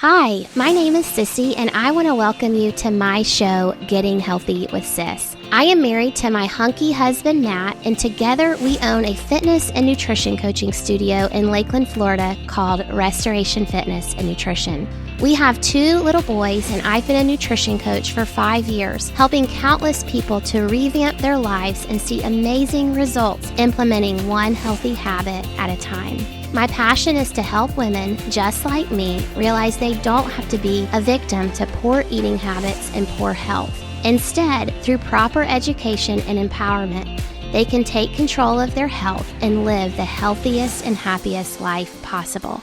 Hi, my name is Cissie, and I want to welcome you to my show, Getting Healthy with Sis. I am married to my hunky husband, Matt, and together we own a fitness and nutrition coaching studio in Lakeland, Florida called Restoration Fitness and Nutrition. We have 2 little boys, and I've been a nutrition coach for 5 years, helping countless people to revamp their lives and see amazing results implementing one healthy habit at a time. My passion is to help women just like me realize they don't have to be a victim to poor eating habits and poor health. Instead, through proper education and empowerment, they can take control of their health and live the healthiest and happiest life possible.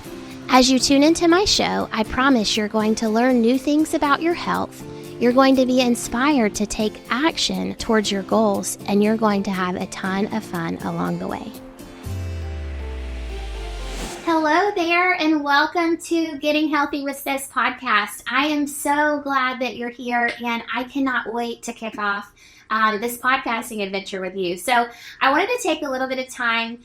As you tune into my show, I promise you're going to learn new things about your health. You're going to be inspired to take action towards your goals, and you're going to have a ton of fun along the way. Hello there, and welcome to Getting Healthy with Sis podcast. I am so glad that you're here, and I cannot wait to kick off this podcasting adventure with you. So I wanted to take a little bit of time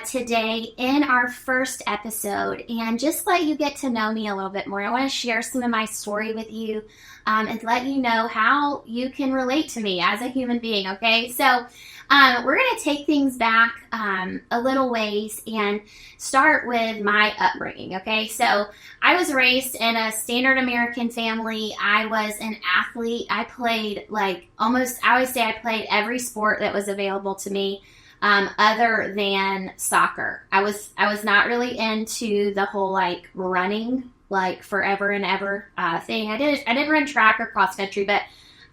today in our first episode and just let you get to know me a little bit more. I want to share some of my story with you and let you know how you can relate to me as a human being, okay? So we're going to take things back a little ways and start with my upbringing, okay? So I was raised in a standard American family. I was an athlete. I played I played every sport that was available to me other than soccer. I was not really into the whole running forever and ever thing. I did run track or cross country, but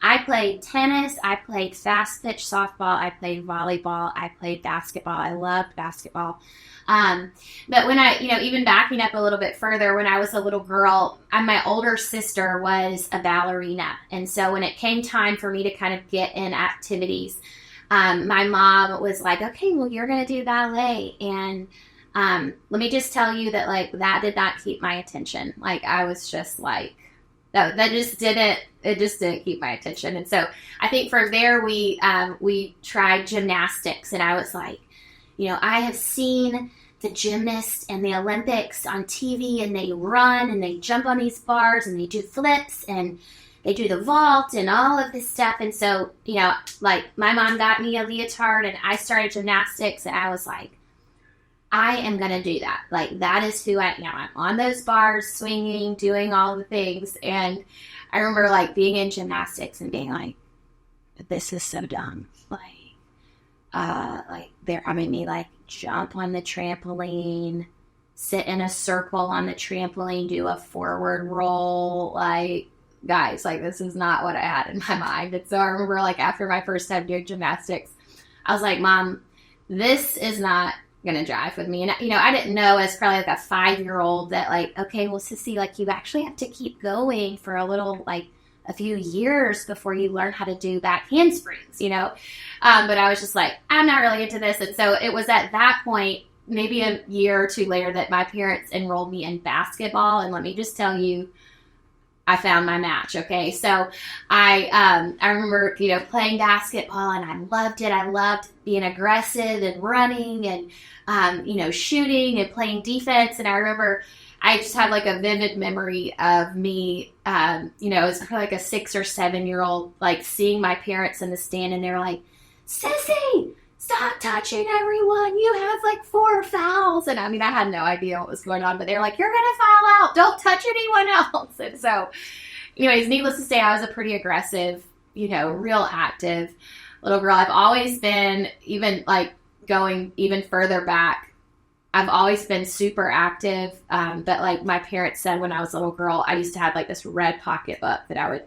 I played tennis, I played fast pitch softball, I played volleyball, I played basketball. I loved basketball. But when I, even backing up a little bit further, when I was a little girl, my older sister was a ballerina. And so when it came time for me to kind of get in activities, my mom was like, okay, well, you're going to do ballet. And let me just tell you that that did not keep my attention. I was just no, it just didn't keep my attention. And so I think from there we tried gymnastics, and I was like, I have seen the gymnasts and the Olympics on TV, and they run and they jump on these bars and they do flips and they do the vault and all of this stuff. And so, my mom got me a leotard and I started gymnastics, and I was like, I am going to do that. That is who I am. I'm on those bars, swinging, doing all the things. And I remember being in gymnastics and being like, this is so dumb. Jump on the trampoline, sit in a circle on the trampoline, do a forward roll. Guys, this is not what I had in my mind. And so I remember after my first time doing gymnastics, I was like, Mom, this is not going to jive with me. And I didn't know as probably a 5-year-old that okay, well, Cissie, you actually have to keep going for a little a few years before you learn how to do back handsprings, but I was just I'm not really into this. And so it was at that point, maybe a year or two later, that my parents enrolled me in basketball. And let me just tell you, I found my match. Okay. So I remember, playing basketball, and I loved it. I loved being aggressive and running and, shooting and playing defense. And I remember I just have a vivid memory of me, it was probably a 6 or 7-year-old, seeing my parents in the stand, and they were like, Cissie, stop touching everyone. You have 4 fouls. And I had no idea what was going on, but they were like, you're going to foul out. Don't touch anyone else. And so, anyways, needless to say, I was a pretty aggressive, real active little girl. I've always been, even going even further back, I've always been super active. But my parents said when I was a little girl, I used to have this red pocketbook that I would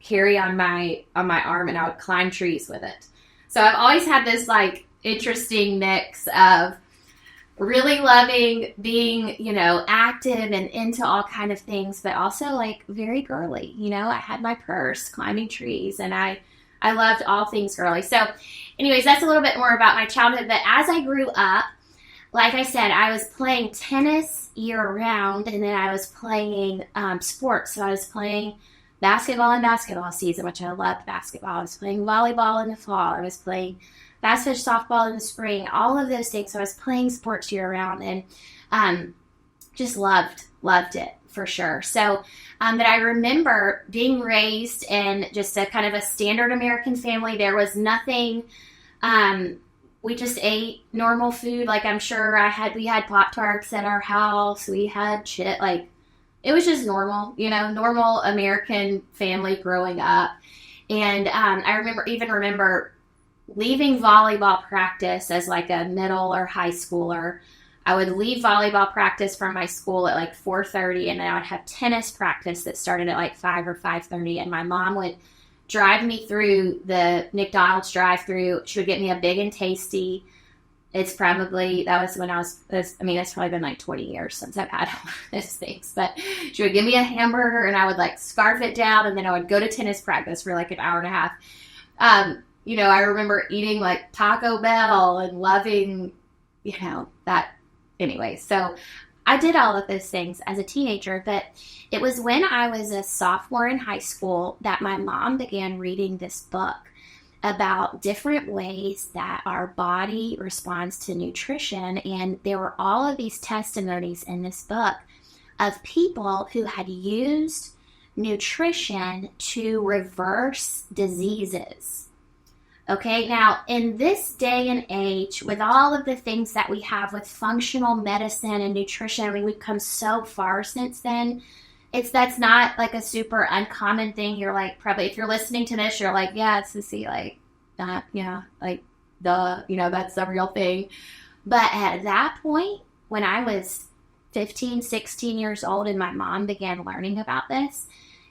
carry on my arm, and I would climb trees with it. So I've always had this interesting mix of really loving being, active and into all kind of things, but also very girly. I had my purse, climbing trees, and I loved all things girly. So anyways, that's a little bit more about my childhood. But as I grew up, like I said, I was playing tennis year-round, and then I was playing sports. So I was playing basketball in basketball season, which I loved basketball. I was playing volleyball in the fall. I was playing fast pitch softball in the spring, all of those things. So I was playing sports year-round, and just loved it for sure. So, but I remember being raised in just a kind of a standard American family. There was nothing, we just ate normal food. Like I'm sure we had Pop-Tarts at our house. We had like, it was just normal, normal American family growing up. And I remember leaving volleyball practice as like a middle or high schooler. I would leave volleyball practice from my school at like 4:30, and then I would have tennis practice that started at like 5 or 5:30, and my mom would drive me through the McDonald's drive-through. She would get me a Big and Tasty. It's probably, that's probably been like 20 years since I've had those things, but she would give me a hamburger and I would like scarf it down, and then I would go to tennis practice for like an hour and a half. I remember eating like Taco Bell and loving, that anyway. So I did all of those things as a teenager, but it was when I was a sophomore in high school that my mom began reading this book about different ways that our body responds to nutrition. And there were all of these testimonies in this book of people who had used nutrition to reverse diseases. Okay, now in this day and age, with all of the things that we have with functional medicine and nutrition, we've come so far since then. That's not like a super uncommon thing. You're like, probably if you're listening to this, you're like, yeah, Cissie, like that, like that's the real thing. But at that point, when I was 15, 16 years old and my mom began learning about this,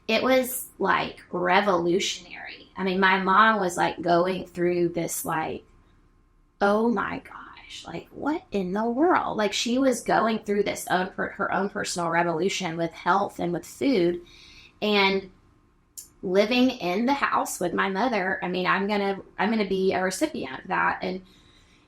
it was like revolutionary. I mean, my mom was like going through this like, oh my gosh, like what in the world? Like she was going through this her own personal revolution with health and with food, and living in the house with my mother. I mean, I'm gonna be a recipient of that. And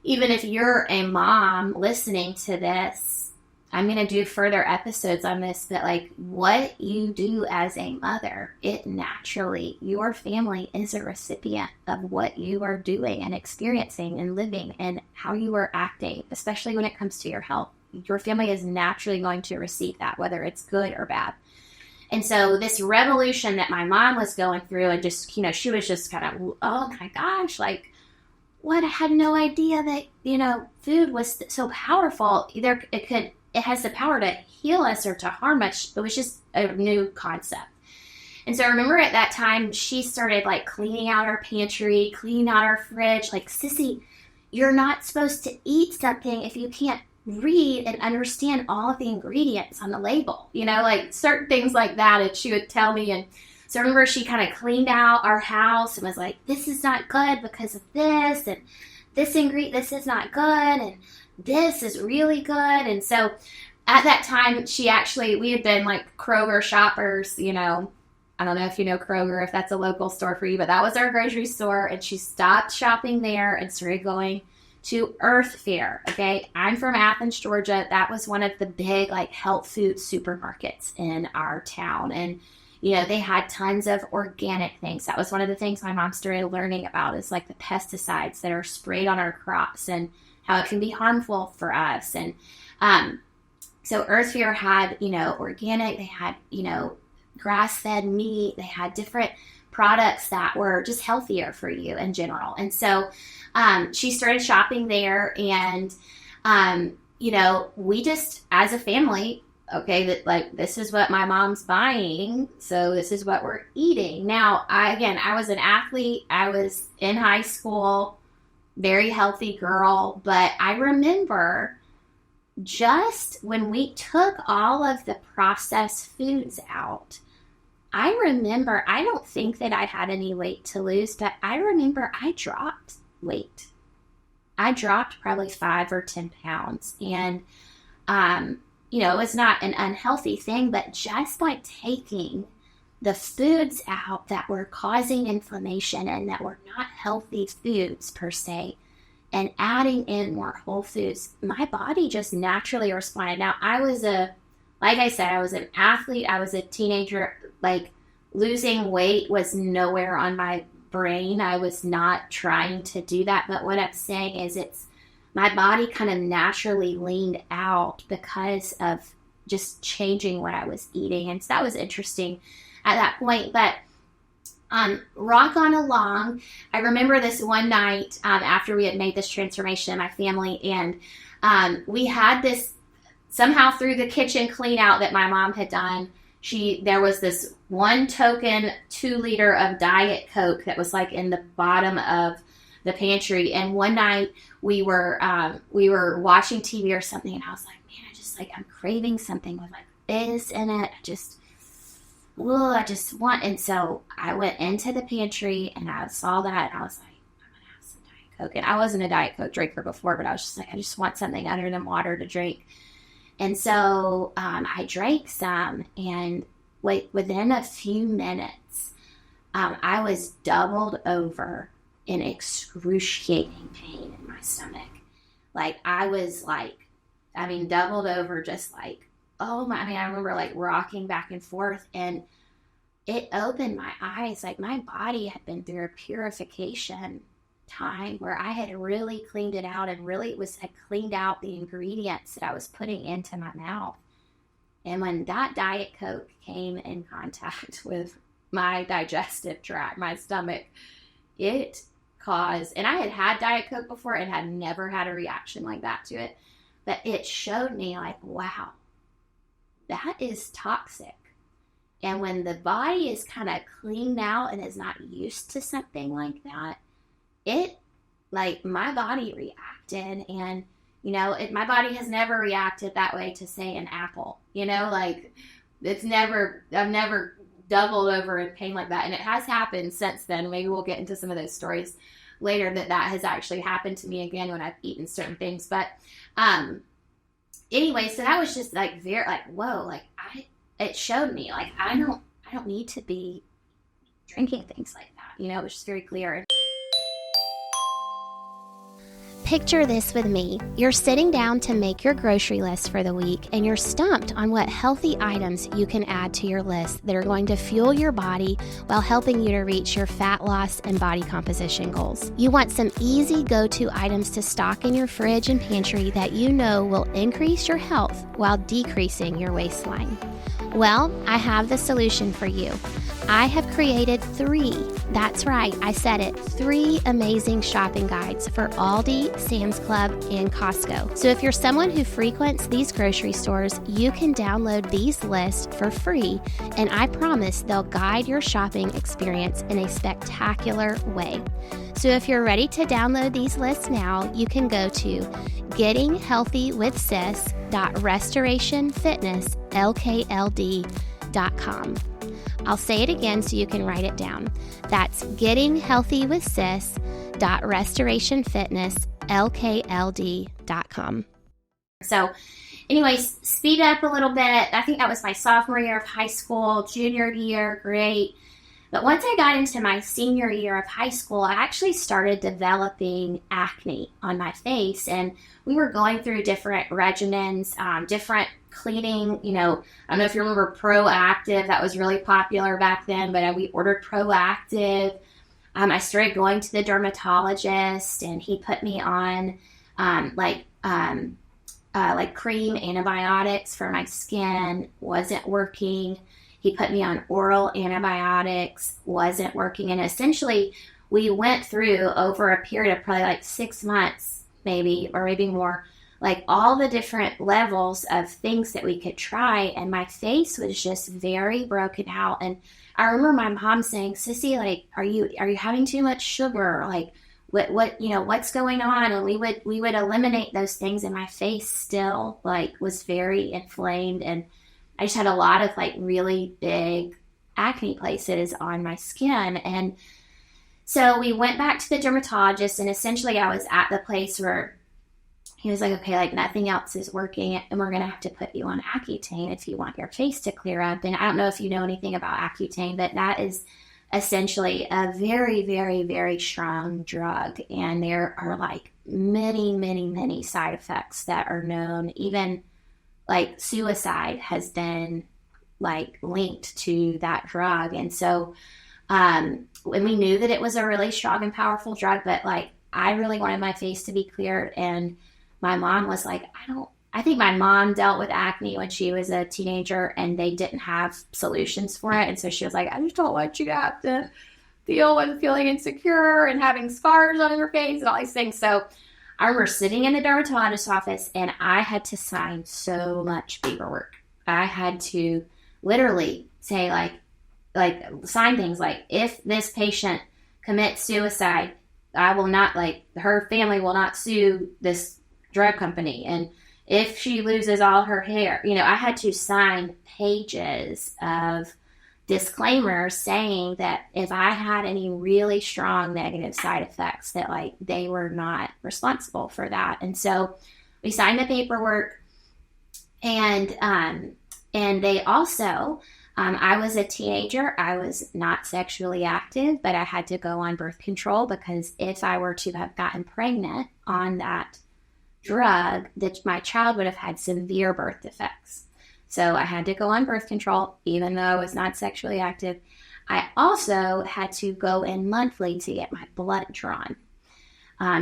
even if you're a mom listening to this, I'm going to do further episodes on this, but like what you do as a mother, your family is a recipient of what you are doing and experiencing and living and how you are acting, especially when it comes to your health. Your family is naturally going to receive that, whether it's good or bad. And so this revolution that my mom was going through, and just, she was just kind of, oh my gosh, like, what? I had no idea that, food was so powerful. Either it has the power to heal us or to harm us. It was just a new concept. And so I remember at that time, she started like cleaning out our pantry, cleaning out our fridge. Like, Cissie, you're not supposed to eat something if you can't read and understand all of the ingredients on the label, like certain things like that. And she would tell me. And so I remember she kind of cleaned out our house and was like, this is not good because of this, and this ingredient, this is not good, and this is really good. And so at that time, we had been like Kroger shoppers, I don't know if you know Kroger, if that's a local store for you, but that was our grocery store. And she stopped shopping there and started going to Earth Fare. Okay. I'm from Athens, Georgia. That was one of the big like health food supermarkets in our town. And, they had tons of organic things. That was one of the things my mom started learning about, is like the pesticides that are sprayed on our crops and how it can be harmful for us. And so Earth Fare had, organic, they had, grass-fed meat, they had different products that were just healthier for you in general. And so she started shopping there, and, we just, as a family, okay, that like, this is what my mom's buying, so this is what we're eating. Now, I was an athlete, I was in high school, very healthy girl, but I remember just when we took all of the processed foods out, I don't think that I had any weight to lose, but I remember I dropped weight. I dropped probably 5 or 10 pounds. And, it was not an unhealthy thing, but just by taking the foods out that were causing inflammation and that were not healthy foods per se, and adding in more whole foods, my body just naturally responded. Now, like I said, I was an athlete. I was a teenager. Like, losing weight was nowhere on my brain. I was not trying to do that. But what I'm saying is my body kind of naturally leaned out because of just changing what I was eating. And so that was interesting at that point. But rock on along. I remember this one night after we had made this transformation in my family, and we had this, somehow through the kitchen clean out that my mom had done, there was this one token 2-liter of Diet Coke that was like in the bottom of the pantry. And one night we were watching TV or something, and I was like, man, I'm craving something with like this in it. I just want. And so I went into the pantry and I saw that, and I was like, I'm gonna have some Diet Coke. And I wasn't a Diet Coke drinker before, but I was just like, I just want something other than water to drink. And so I drank some, and within a few minutes, I was doubled over in excruciating pain in my stomach. Like I was doubled over, just like, oh my, I remember like rocking back and forth, and it opened my eyes. Like my body had been through a purification time where I had really cleaned it out, and really had cleaned out the ingredients that I was putting into my mouth. And when that Diet Coke came in contact with my digestive tract, my stomach, it caused, and I had Diet Coke before and had never had a reaction like that to it, but it showed me like, wow, that is toxic. And when the body is kind of cleaned out and is not used to something like that, it, like, my body reacted. And my body has never reacted that way to, say, an apple. Like I've never doubled over in pain like that. And it has happened since then. Maybe we'll get into some of those stories later that has actually happened to me again when I've eaten certain things. But anyway, so that was just like very like, whoa, like it showed me like I don't need to be drinking things like that. It was just very clear. Picture this with me. You're sitting down to make your grocery list for the week, and you're stumped on what healthy items you can add to your list that are going to fuel your body while helping you to reach your fat loss and body composition goals. You want some easy go-to items to stock in your fridge and pantry that you know will increase your health while decreasing your waistline. Well, I have the solution for you. I have created 3, that's right, I said it, 3 amazing shopping guides for Aldi, Sam's Club, and Costco. So if you're someone who frequents these grocery stores, you can download these lists for free, and I promise they'll guide your shopping experience in a spectacular way. So if you're ready to download these lists now, you can go to gettinghealthywithsis.restorationfitnesslkld.com. I'll say it again so you can write it down. That's gettinghealthywithsis.restorationfitnesslkld.com. So anyways, speed up a little bit. I think that was my sophomore year of high school, junior year, great. But once I got into my senior year of high school, I actually started developing acne on my face, and we were going through different regimens, different cleaning. I don't know if you remember Proactive. That was really popular back then, but we ordered Proactive. I started going to the dermatologist, and he put me on like cream antibiotics for my skin. Wasn't working. He put me on oral antibiotics, wasn't working. And essentially, we went through over a period of probably like 6 months, maybe, or maybe more, like all the different levels of things that we could try. And my face was just very broken out. And I remember my mom saying, Cissie, like, are you having too much sugar? Like, what's going on? And we would eliminate those things, and my face still like was very inflamed, and I just had a lot of like really big acne places on my skin. And so we went back to the dermatologist, and essentially I was at the place where he was like, okay, like nothing else is working, and we're going to have to put you on Accutane if you want your face to clear up. And I don't know if you know anything about Accutane, but that is essentially a very, very, very strong drug. And there are like many, many, many side effects that are known. Even like suicide has been like linked to that drug. And so when we knew that it was a really strong and powerful drug, but like I really wanted my face to be cleared, and my mom was like, I I think my mom dealt with acne when she was a teenager and they didn't have solutions for it. And so she was like, I just don't want you to have to deal with feeling insecure and having scars on your face and all these things. So I remember sitting in the dermatologist's office and I had to sign so much paperwork. I had to literally say like sign things like, if this patient commits suicide, I will not, like, her family will not sue this drug company. And if she loses all her hair, I had to sign pages of disclaimers saying that if I had any really strong negative side effects, that like they were not responsible for that. And so we signed the paperwork, and they also, I was a teenager. I was not sexually active, but I had to go on birth control because if I were to have gotten pregnant on that drug, that my child would have had severe birth defects. So I had to go on birth control, even though I was not sexually active. I also had to go in monthly to get my blood drawn,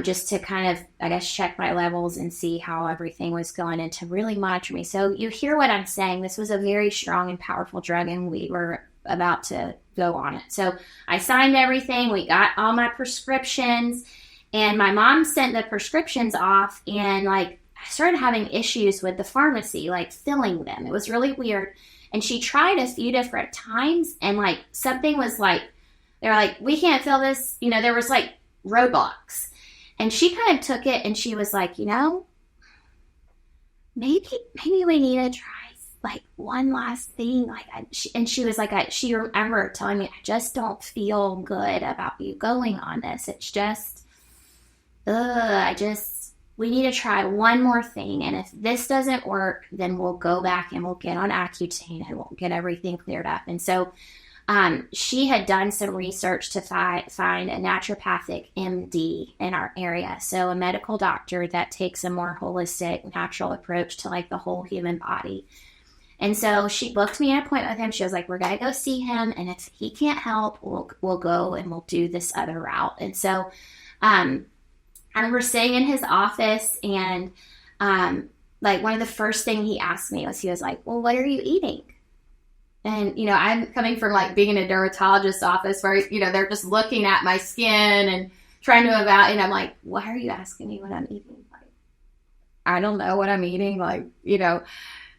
just to kind of, I guess, check my levels and see how everything was going and to really monitor me. So you hear what I'm saying. This was a very strong and powerful drug, and we were about to go on it. So I signed everything. We got all my prescriptions. And my mom sent the prescriptions off, and like I started having issues with the pharmacy, like filling them. It was really weird. And she tried a few different times, and like something was like, they're like, we can't fill this. There was like roadblocks. And she kind of took it and she was like, maybe we need to try like one last thing. She was like, she remembered telling me, I just don't feel good about you going on this. It's just, we need to try one more thing. And if this doesn't work, then we'll go back and we'll get on Accutane and we'll get everything cleared up. And so she had done some research to find a naturopathic MD in our area. So a medical doctor that takes a more holistic, natural approach to like the whole human body. And so she booked me an appointment with him. She was like, we're going to go see him. And if he can't help, we'll go and we'll do this other route. And so, I remember staying in his office, and like one of the first things he asked me was, he was like, well, what are you eating? And, I'm coming from like being in a dermatologist's office where, they're just looking at my skin and trying to evaluate. And I'm like, why are you asking me what I'm eating? Like, I don't know what I'm eating. Like, and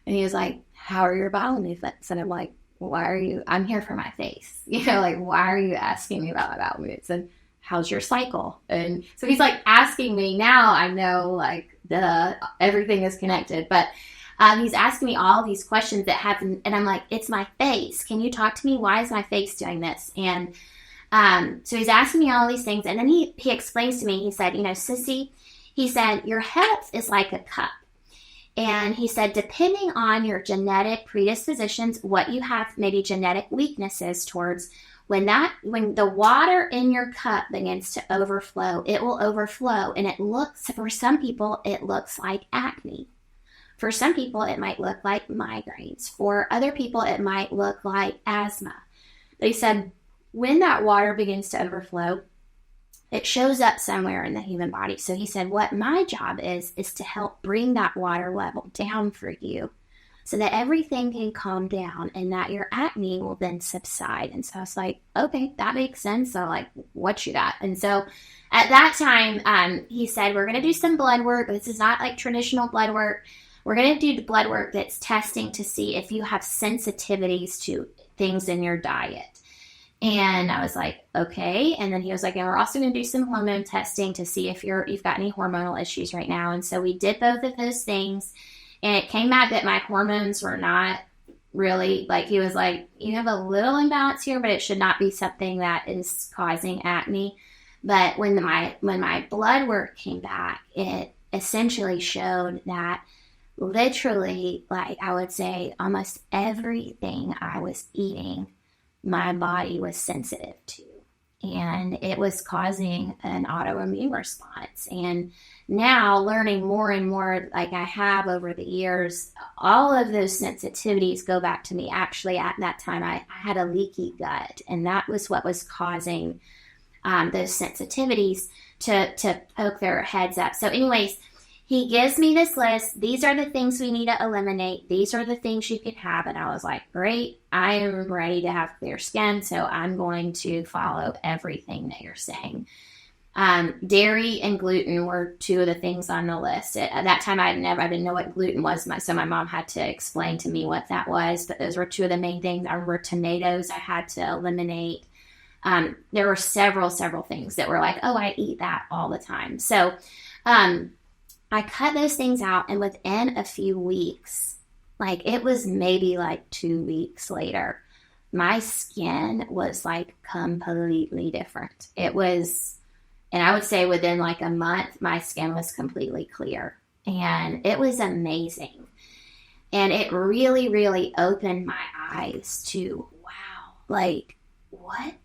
he was like, how are your bowel movements? And I'm like, I'm here for my face. Like, why are you asking me about my bowel movements? And how's your cycle? And so he's like asking me. Now I know like everything is connected, but he's asking me all these questions that happen, and I'm like, it's my face. Can you talk to me? Why is my face doing this? And so he's asking me all these things, and then he explains to me. He said, Cissie, he said, your health is like a cup. And he said, depending on your genetic predispositions, what you have, maybe genetic weaknesses towards, when the water in your cup begins to overflow, it will overflow. And for some people, it looks like acne. For some people, it might look like migraines. For other people, it might look like asthma. But he said, when that water begins to overflow, it shows up somewhere in the human body. So he said, what my job is to help bring that water level down for you so that everything can calm down and that your acne will then subside. And so I was like, okay, that makes sense. So like, what you got? And so at that time, he said, we're going to do some blood work. This is not like traditional blood work. We're going to do the blood work that's testing to see if you have sensitivities to things in your diet. And I was like, okay. And then he was like, and we're also going to do some hormone testing to see if you've got any hormonal issues right now. And so we did both of those things. And it came out that my hormones were not really, like, he was like, you have a little imbalance here, but it should not be something that is causing acne. But when my blood work came back, it essentially showed that literally, like, I would say almost everything I was eating, my body was sensitive to. And it was causing an autoimmune response. And now learning more and more, like I have over the years, all of those sensitivities go back to me. Actually, at that time, I had a leaky gut, and that was what was causing those sensitivities to poke their heads up. So anyways, he gives me this list. These are the things we need to eliminate. These are the things you could have. And I was like, great, I am ready to have clear skin. So I'm going to follow everything that you're saying. Dairy and gluten were two of the things on the list. At that time, I didn't know what gluten was. So my mom had to explain to me what that was. But those were two of the main things. I remember tomatoes I had to eliminate. There were several things that were like, oh, I eat that all the time. So, I cut those things out, and within a few weeks, like it was maybe like 2 weeks later, my skin was like completely different. It was, and I would say within like a month, my skin was completely clear, and it was amazing. And it really, really opened my eyes to, wow, like what?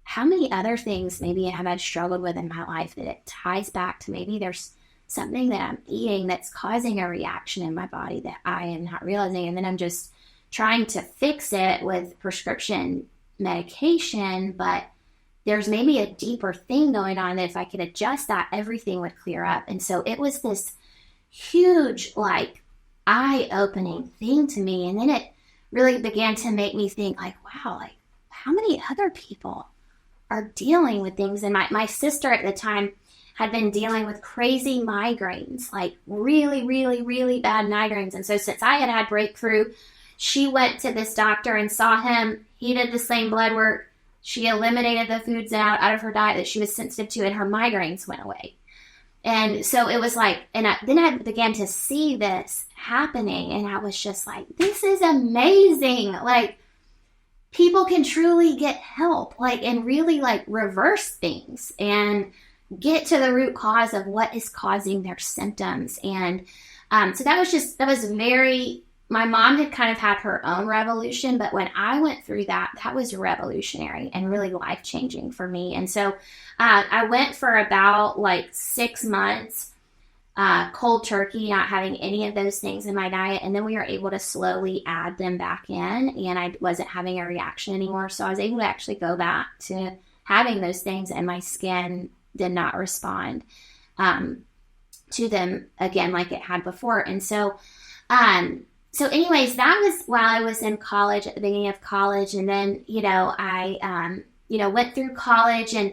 How many other things maybe have I struggled with in my life that it ties back to maybe there's something that I'm eating that's causing a reaction in my body that I am not realizing. And then I'm just trying to fix it with prescription medication, but there's maybe a deeper thing going on that if I could adjust that, everything would clear up. And so it was this huge, like, eye-opening thing to me. And then it really began to make me think, like, wow, like, how many other people are dealing with things? And my sister at the time had been dealing with crazy migraines, like really, really, really bad migraines. And so since I had breakthrough, she went to this doctor and saw him. He did the same blood work. She eliminated the foods out of her diet that she was sensitive to, and her migraines went away. And so it was like, and then I began to see this happening, and I was just like, this is amazing. Like, people can truly get help, like, and really like reverse things and get to the root cause of what is causing their symptoms. And so that was very, my mom had kind of had her own revolution, but when I went through that was revolutionary and really life-changing for me. And so I went for about like 6 months, cold turkey, not having any of those things in my diet. And then we were able to slowly add them back in, and I wasn't having a reaction anymore. So I was able to actually go back to having those things, and my skin did not respond to them again like it had before. And so anyways, that was while I was in college, at the beginning of college. And then, I went through college, and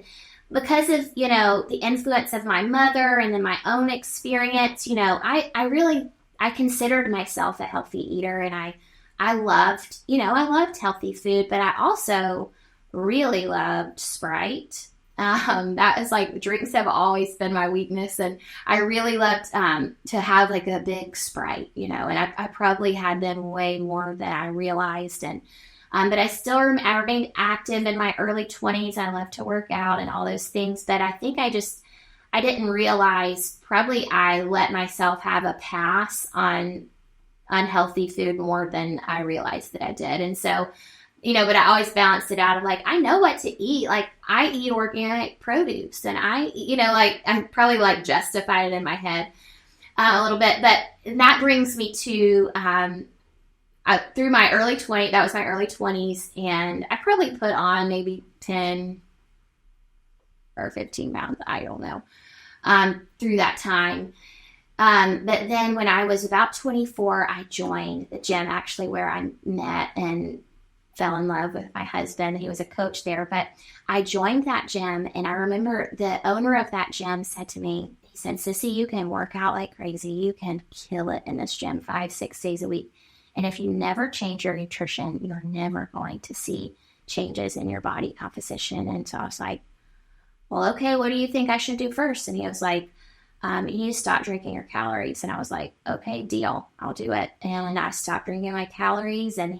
because of, the influence of my mother and then my own experience, I considered myself a healthy eater, and I loved healthy food, but I also really loved Sprite. That is like, drinks have always been my weakness, and I really loved to have like a big Sprite, and I probably had them way more than I realized. And but I remained active in my early 20s. I loved to work out and all those things, but I think I didn't realize, probably I let myself have a pass on unhealthy food more than I realized that I did. And so, but I always balanced it out of like, I know what to eat. Like, I eat organic produce, and I'm probably like justified it in my head a little bit. But that brings me to, through my early 20s, that was my early 20s. And I probably put on maybe 10 or 15 pounds. I don't know, through that time. But then when I was about 24, I joined the gym, actually, where I met and fell in love with my husband. He was a coach there, but I joined that gym, and I remember the owner of that gym said to me, he said, "Cissie, you can work out like crazy. You can kill it in this gym 5-6 days a week. And if you never change your nutrition, you're never going to see changes in your body composition." And so I was like, well, okay, what do you think I should do first? And he was like, you need to stop drinking your calories. And I was like, okay, deal, I'll do it. And I stopped drinking my calories, and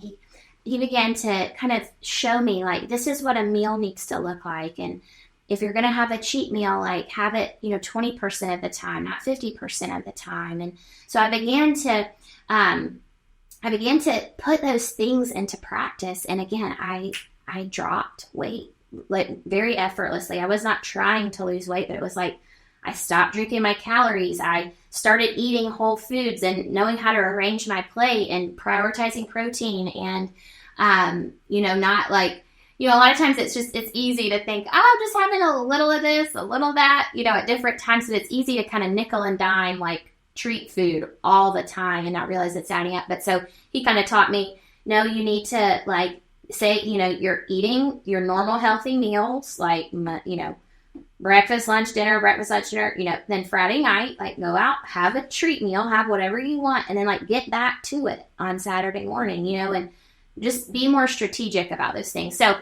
he began to kind of show me, like, this is what a meal needs to look like. And if you're going to have a cheat meal, like, have it, 20% of the time, not 50% of the time. And so I began to put those things into practice. And again, I dropped weight, like, very effortlessly. I was not trying to lose weight, but it was like, I stopped drinking my calories. I started eating whole foods and knowing how to arrange my plate and prioritizing protein, and, not like, a lot of times it's easy to think, oh, I'm just having a little of this, a little of that, at different times. But it's easy to kind of nickel and dime, like, treat food all the time and not realize it's adding up. But so he kind of taught me, no, you need to like say, you're eating your normal healthy meals, like, breakfast, lunch, dinner, then Friday night, like go out, have a treat meal, have whatever you want, and then like get back to it on Saturday morning, and just be more strategic about those things. So,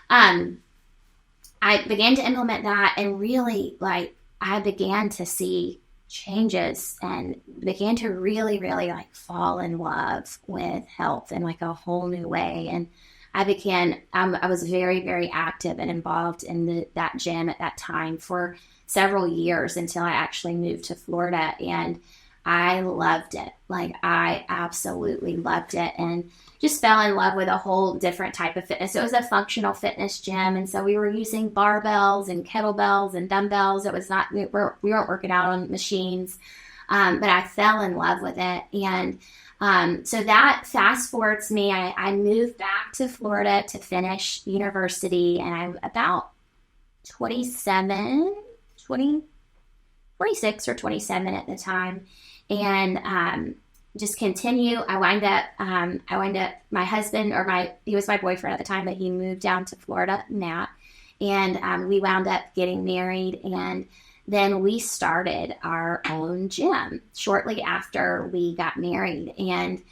I began to implement that, and really, like, I began to see changes and began to really, really like fall in love with health in like a whole new way. And I was very, very active and involved in that gym at that time for several years until I actually moved to Florida, and I loved it. Like, I absolutely loved it, and just fell in love with a whole different type of fitness. It was a functional fitness gym, and so we were using barbells and kettlebells and dumbbells. It was not, we weren't working out on machines, but I fell in love with it. And so that fast forwards me. I moved back to Florida to finish university, and I'm about 26 or 27 at the time. And just continue. I wind up, my husband, he was my boyfriend at the time, but he moved down to Florida, Matt, and we wound up getting married, and then we started our own gym shortly after we got married. And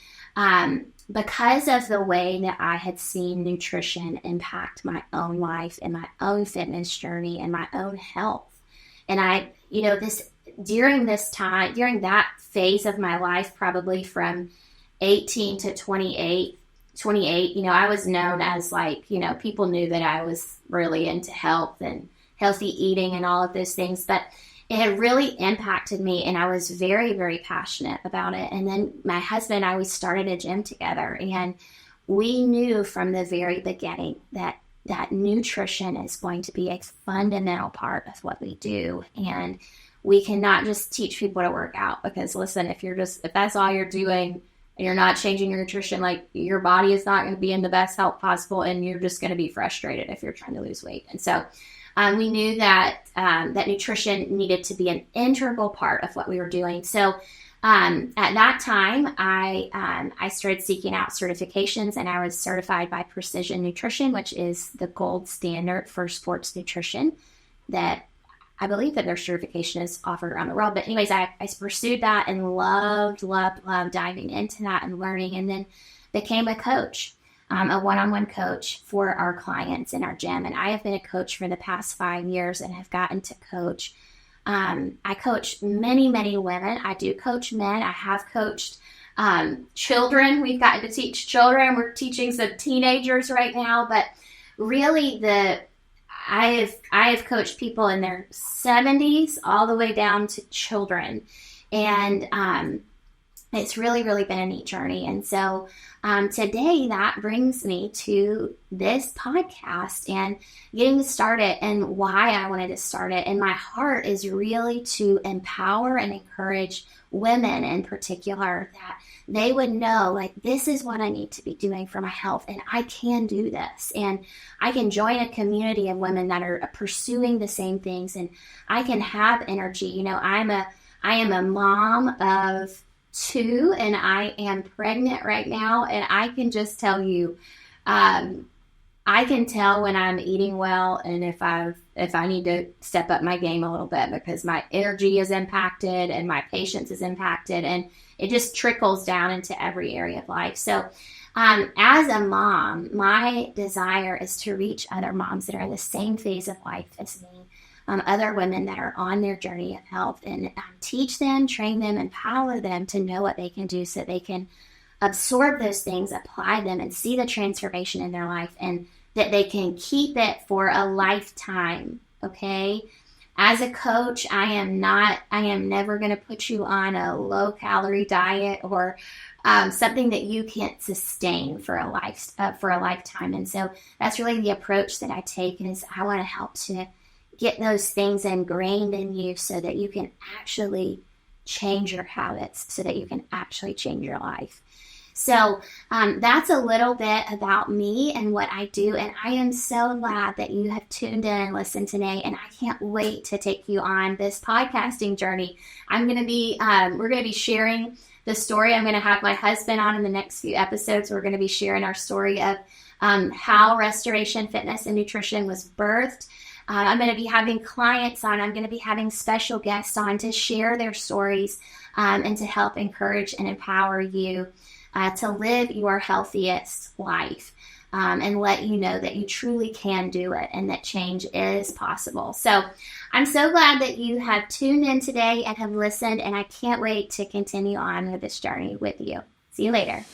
because of the way that I had seen nutrition impact my own life and my own fitness journey and my own health, and during that phase of my life, probably from 18 to 28, I was known as like, people knew that I was really into health and healthy eating and all of those things, but it had really impacted me, and I was very, very passionate about it. And then my husband and I, we started a gym together, and we knew from the very beginning that nutrition is going to be a fundamental part of what we do. And we cannot just teach people to work out, because listen, if that's all you're doing and you're not changing your nutrition, like, your body is not going to be in the best health possible, and you're just going to be frustrated if you're trying to lose weight. And so we knew that that nutrition needed to be an integral part of what we were doing. So at that time, I started seeking out certifications, and I was certified by Precision Nutrition, which is the gold standard for sports nutrition. That I believe that their certification is offered around the world. But anyways, I pursued that and loved diving into that and learning, and then became a coach, a one-on-one coach for our clients in our gym. And I have been a coach for the past 5 years and have gotten to coach. I coach many, many women. I do coach men. I have coached children. We've gotten to teach children. We're teaching some teenagers right now. But really, I have coached people in their 70s all the way down to children. And it's really, really been a neat journey. And so today that brings me to this podcast and getting started, and why I wanted to start it. And my heart is really to empower and encourage women in particular, that they would know, like, this is what I need to be doing for my health, and I can do this, and I can join a community of women that are pursuing the same things, and I can have energy. I am a mom of 2, and I am pregnant right now, and I can just tell you, I can tell when I'm eating well, and if I need to step up my game a little bit, because my energy is impacted and my patience is impacted, and it just trickles down into every area of life. So as a mom, my desire is to reach other moms that are in the same phase of life as me, other women that are on their journey of health, and teach them, train them, empower them to know what they can do so they can absorb those things, apply them, and see the transformation in their life, and that they can keep it for a lifetime. Okay. As a coach, I am never going to put you on a low calorie diet or something that you can't sustain for a lifetime. And so that's really the approach that I take, is I want to help to get those things ingrained in you so that you can actually change your habits, so that you can actually change your life. So that's a little bit about me and what I do. And I am so glad that you have tuned in and listened today. And I can't wait to take you on this podcasting journey. We're going to be sharing the story. I'm going to have my husband on in the next few episodes. We're going to be sharing our story of how Restoration Fitness and Nutrition was birthed. I'm going to be having clients on. I'm going to be having special guests on to share their stories and to help encourage and empower you to live your healthiest life and let you know that you truly can do it and that change is possible. So I'm so glad that you have tuned in today and have listened, and I can't wait to continue on with this journey with you. See you later.